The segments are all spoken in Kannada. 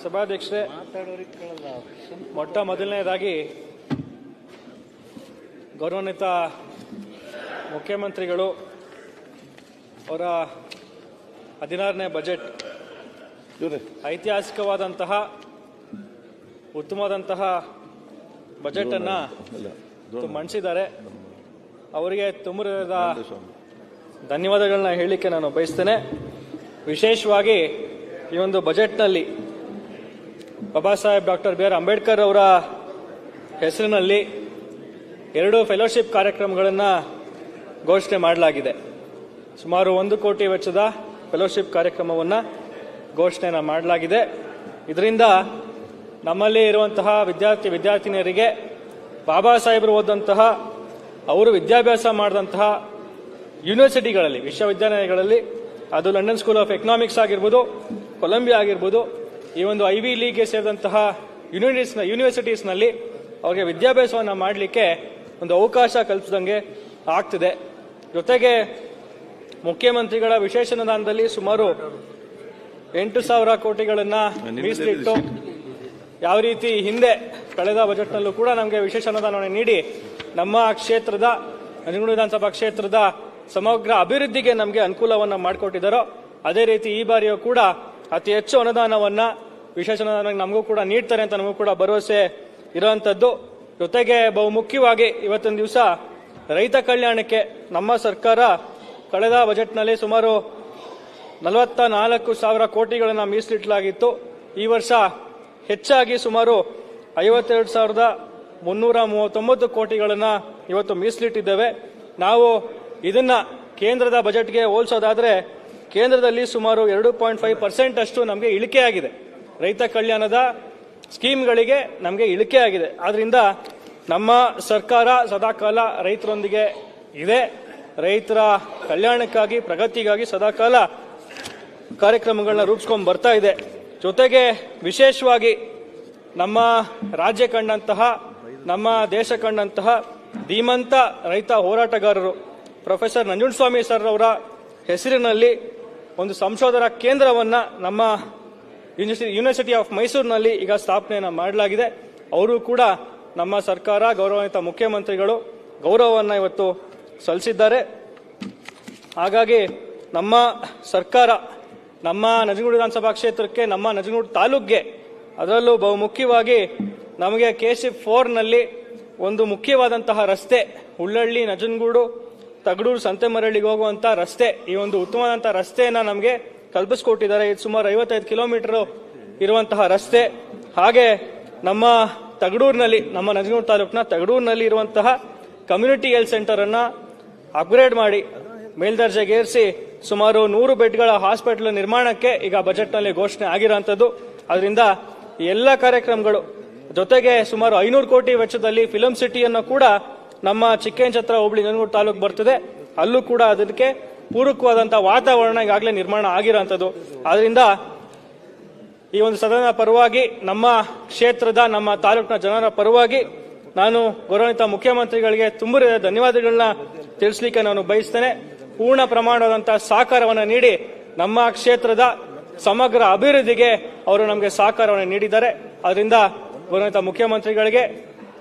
ಸಭಾಧ್ಯಕ್ಷರೇ, ಮೊಟ್ಟ ಮೊದಲನೆಯದಾಗಿ ಗೌರವಾನ್ವಿತ ಮುಖ್ಯಮಂತ್ರಿಗಳು ಅವರ 16ನೇ ಬಜೆಟ್ ಐತಿಹಾಸಿಕವಾದಂತಹ ಉತ್ತಮವಾದಂತಹ ಬಜೆಟ್ ಅನ್ನ ಮಂಡಿಸಿದ್ದಾರೆ. ಅವರಿಗೆ ತುಂಬದ ಧನ್ಯವಾದಗಳನ್ನ ಹೇಳಲಿಕ್ಕೆ ನಾನು ಬಯಸ್ತೇನೆ. ವಿಶೇಷವಾಗಿ ಈ ಒಂದು ಬಜೆಟ್ನಲ್ಲಿ Baba Saheb doctor B R Ambedkar ಅವರ ಹೆಸರಿನಲ್ಲಿ 2 ಫೆಲೋಶಿಪ್ ಕಾರ್ಯಕ್ರಮಗಳನ್ನು ಘೋಷಣೆ ಮಾಡಲಾಗಿದೆ. ಸುಮಾರು 1 ಕೋಟಿ ವೆಚ್ಚದ ಫೆಲೋಶಿಪ್ ಕಾರ್ಯಕ್ರಮವನ್ನು ಘೋಷಣೆ ಮಾಡಲಾಗಿದೆ. ಇದರಿಂದ ನಮ್ಮಲ್ಲಿ ಇರುವಂತಹ ವಿದ್ಯಾರ್ಥಿನಿಯರಿಗೆ ಬಾಬಾ ಸಾಹೇಬರು ಓದಂತಹ, ಅವರು ವಿದ್ಯಾಭ್ಯಾಸ ಮಾಡಿದಂತಹ ಯೂನಿವರ್ಸಿಟಿಗಳಲ್ಲಿ, ವಿಶ್ವವಿದ್ಯಾಲಯಗಳಲ್ಲಿ, ಅದು ಲಂಡನ್ ಸ್ಕೂಲ್ ಆಫ್ ಎಕನಾಮಿಕ್ಸ್ ಆಗಿರ್ಬೋದು, ಕೊಲಂಬಿಯಾ ಆಗಿರ್ಬೋದು, ಈ ಒಂದು ಐವಿ ಲೀಗ್ಗೆ ಸೇರಿದಂತಹ ಯೂನಿವರ್ಸಿಟೀಸ್ನಲ್ಲಿ ಅವರಿಗೆ ವಿದ್ಯಾಭ್ಯಾಸವನ್ನು ಮಾಡಲಿಕ್ಕೆ ಒಂದು ಅವಕಾಶ ಕಲ್ಪಿಸಿದಂಗೆ ಆಗ್ತಿದೆ. ಜೊತೆಗೆ ಮುಖ್ಯಮಂತ್ರಿಗಳ ವಿಶೇಷ ಅನುದಾನದಲ್ಲಿ ಸುಮಾರು 8,000 ಕೋಟಿಗಳನ್ನು ಮೀಸಲಿಟ್ಟು, ಯಾವ ರೀತಿ ಹಿಂದೆ ಕಳೆದ ಬಜೆಟ್ನಲ್ಲೂ ಕೂಡ ನಮಗೆ ವಿಶೇಷ ಅನುದಾನವನ್ನು ನೀಡಿ ನಮ್ಮ ಕ್ಷೇತ್ರದ, ನಂಜನಗೂಡು ವಿಧಾನಸಭಾ ಕ್ಷೇತ್ರದ ಸಮಗ್ರ ಅಭಿವೃದ್ಧಿಗೆ ನಮಗೆ ಅನುಕೂಲವನ್ನು ಮಾಡಿಕೊಟ್ಟಿದ್ದಾರೋ, ಅದೇ ರೀತಿ ಈ ಬಾರಿಯೂ ಕೂಡ ಅತಿ ಹೆಚ್ಚು ಅನುದಾನವನ್ನು, ವಿಶೇಷ ಅನುದಾನ ನಮಗೂ ಕೂಡ ನೀಡ್ತಾರೆ ಅಂತ ನಮಗೂ ಕೂಡ ಭರವಸೆ ಇರುವಂತದ್ದು. ಜೊತೆಗೆ ಬಹುಮುಖ್ಯವಾಗಿ ಇವತ್ತಿನ ದಿವಸ ರೈತ ಕಲ್ಯಾಣಕ್ಕೆ ನಮ್ಮ ಸರ್ಕಾರ ಕಳೆದ ಬಜೆಟ್ನಲ್ಲಿ ಸುಮಾರು 44,000 ಕೋಟಿಗಳನ್ನು ಮೀಸಲಿಡಲಾಗಿತ್ತು. ಈ ವರ್ಷ ಹೆಚ್ಚಾಗಿ ಸುಮಾರು 52,339 ಕೋಟಿಗಳನ್ನು ಇವತ್ತು ಮೀಸಲಿಟ್ಟಿದ್ದೇವೆ. ನಾವು ಇದನ್ನ ಕೇಂದ್ರದ ಬಜೆಟ್ಗೆ ಹೋಲಿಸೋದಾದ್ರೆ ಕೇಂದ್ರದಲ್ಲಿ ಸುಮಾರು 2.5% ಅಷ್ಟು ನಮಗೆ ಇಳಿಕೆಯಾಗಿದೆ. ರೈತ ಕಲ್ಯಾಣದ ಸ್ಕೀಮ್ಗಳಿಗೆ ನಮಗೆ ಇಳಿಕೆಯಾಗಿದೆ. ಆದ್ರಿಂದ ನಮ್ಮ ಸರ್ಕಾರ ಸದಾಕಾಲ ರೈತರೊಂದಿಗೆ ಇದೆ. ರೈತರ ಕಲ್ಯಾಣಕ್ಕಾಗಿ, ಪ್ರಗತಿಗಾಗಿ ಸದಾಕಾಲ ಕಾರ್ಯಕ್ರಮಗಳನ್ನ ರೂಪಿಸ್ಕೊಂಡು ಬರ್ತಾ ಇದೆ. ಜೊತೆಗೆ ವಿಶೇಷವಾಗಿ ನಮ್ಮ ರಾಜ್ಯ ಕಂಡಂತಹ, ನಮ್ಮ ದೇಶ ಕಂಡಂತಹ ಧೀಮಂತ ರೈತ ಹೋರಾಟಗಾರರು ಪ್ರೊಫೆಸರ್ ನಂಜುಂಡಸ್ವಾಮಿ ಸರ್ ಅವರ ಹೆಸರಿನಲ್ಲಿ ಒಂದು ಸಂಶೋಧನಾ ಕೇಂದ್ರವನ್ನ ನಮ್ಮ ಯೂನಿವರ್ಸಿಟಿ ಆಫ್ ಮೈಸೂರಿನಲ್ಲಿ ಈಗ ಸ್ಥಾಪನೆಯನ್ನು ಮಾಡಲಾಗಿದೆ. ಅವರು ಕೂಡ ನಮ್ಮ ಸರ್ಕಾರ, ಗೌರವಾನ್ವಿತ ಮುಖ್ಯಮಂತ್ರಿಗಳು ಗೌರವವನ್ನು ಇವತ್ತು ಸಲ್ಲಿಸಿದ್ದಾರೆ. ಹಾಗಾಗಿ ನಮ್ಮ ಸರ್ಕಾರ ನಮ್ಮ ನಂಜನಗೂಡು ವಿಧಾನಸಭಾ ಕ್ಷೇತ್ರಕ್ಕೆ, ನಮ್ಮ ನಂಜನಗೂಡು ತಾಲೂಕಿಗೆ, ಅದರಲ್ಲೂ ಬಹುಮುಖ್ಯವಾಗಿ ನಮಗೆ KC 4ನಲ್ಲಿ ಒಂದು ಮುಖ್ಯವಾದಂತಹ ರಸ್ತೆ, ಹುಳ್ಳಳ್ಳಿ ನಂಜನಗೂಡು ತಗಡೂರು ಸಂತೆಮರಳ್ಳಿಗೆ ಹೋಗುವಂತಹ ರಸ್ತೆ, ಈ ಒಂದು ಉತ್ತಮವಾದಂತಹ ರಸ್ತೆಯನ್ನ ನಮಗೆ ಕಲ್ಪಿಸಿಕೊಟ್ಟಿದ್ದಾರೆ. ಇದು ಸುಮಾರು 55 ಕಿಲೋಮೀಟರ್ ಇರುವಂತಹ ರಸ್ತೆ. ಹಾಗೆ ನಮ್ಮ ತಗಡೂರಿನಲ್ಲಿ, ನಮ್ಮ ನಂಜನಗೂಡು ತಾಲೂಕಿನ ತಗಡೂರಿನಲ್ಲಿ ಇರುವಂತಹ ಕಮ್ಯುನಿಟಿ ಹೆಲ್ತ್ ಸೆಂಟರ್ ಅನ್ನ ಅಪ್ಗ್ರೇಡ್ ಮಾಡಿ ಮೇಲ್ದರ್ಜೆಗೇರಿಸಿ ಸುಮಾರು 100 ಬೆಡ್ಗಳ ಹಾಸ್ಪಿಟಲ್ ನಿರ್ಮಾಣಕ್ಕೆ ಈಗ ಬಜೆಟ್ನಲ್ಲಿ ಘೋಷಣೆ ಆಗಿರುವಂತದ್ದು. ಅದರಿಂದ ಈ ಎಲ್ಲ ಕಾರ್ಯಕ್ರಮಗಳು ಜೊತೆಗೆ ಸುಮಾರು 500 ಕೋಟಿ ವೆಚ್ಚದಲ್ಲಿ ಫಿಲಂ ಸಿಟಿಯನ್ನು ಕೂಡ ನಮ್ಮ ಚಿಕ್ಕೇನಛತ್ರ ಹೋಬಳಿ ನಂಜನಗೂಡು ತಾಲೂಕು ಬರ್ತದೆ, ಅಲ್ಲೂ ಕೂಡ ಅದಕ್ಕೆ ಪೂರಕವಾದಂತಹ ವಾತಾವರಣ ಈಗಾಗಲೇ ನಿರ್ಮಾಣ ಆಗಿರುವಂತದ್ದು. ಆದ್ರಿಂದ ಈ ಒಂದು ಸದನದ ಪರವಾಗಿ, ನಮ್ಮ ಕ್ಷೇತ್ರದ, ನಮ್ಮ ತಾಲೂಕಿನ ಜನರ ಪರವಾಗಿ ನಾನು ಗೌರವಾನ್ವಿತ ಮುಖ್ಯಮಂತ್ರಿಗಳಿಗೆ ತುಂಬ ಧನ್ಯವಾದಗಳನ್ನ ತಿಳಿಸಲಿಕ್ಕೆ ನಾನು ಬಯಸ್ತೇನೆ. ಪೂರ್ಣ ಪ್ರಮಾಣವಾದಂತಹ ಸಹಕಾರವನ್ನು ನೀಡಿ ನಮ್ಮ ಕ್ಷೇತ್ರದ ಸಮಗ್ರ ಅಭಿವೃದ್ಧಿಗೆ ಅವರು ನಮಗೆ ಸಹಕಾರವನ್ನು ನೀಡಿದ್ದಾರೆ. ಅದರಿಂದ ಗೌರವಾನ್ವಿತ ಮುಖ್ಯಮಂತ್ರಿಗಳಿಗೆ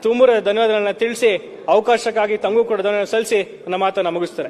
ತುಂಬ ಧನ್ಯವಾದಗಳನ್ನ ತಿಳಿಸಿ, ಅವಕಾಶಕ್ಕಾಗಿ ತಮಗೂ ಕೂಡ ಧನ್ಯವಾದ ಸಲ್ಲಿಸಿ ನನ್ನ ಮಾತನ್ನು ಮುಗಿಸ್ತೇನೆ.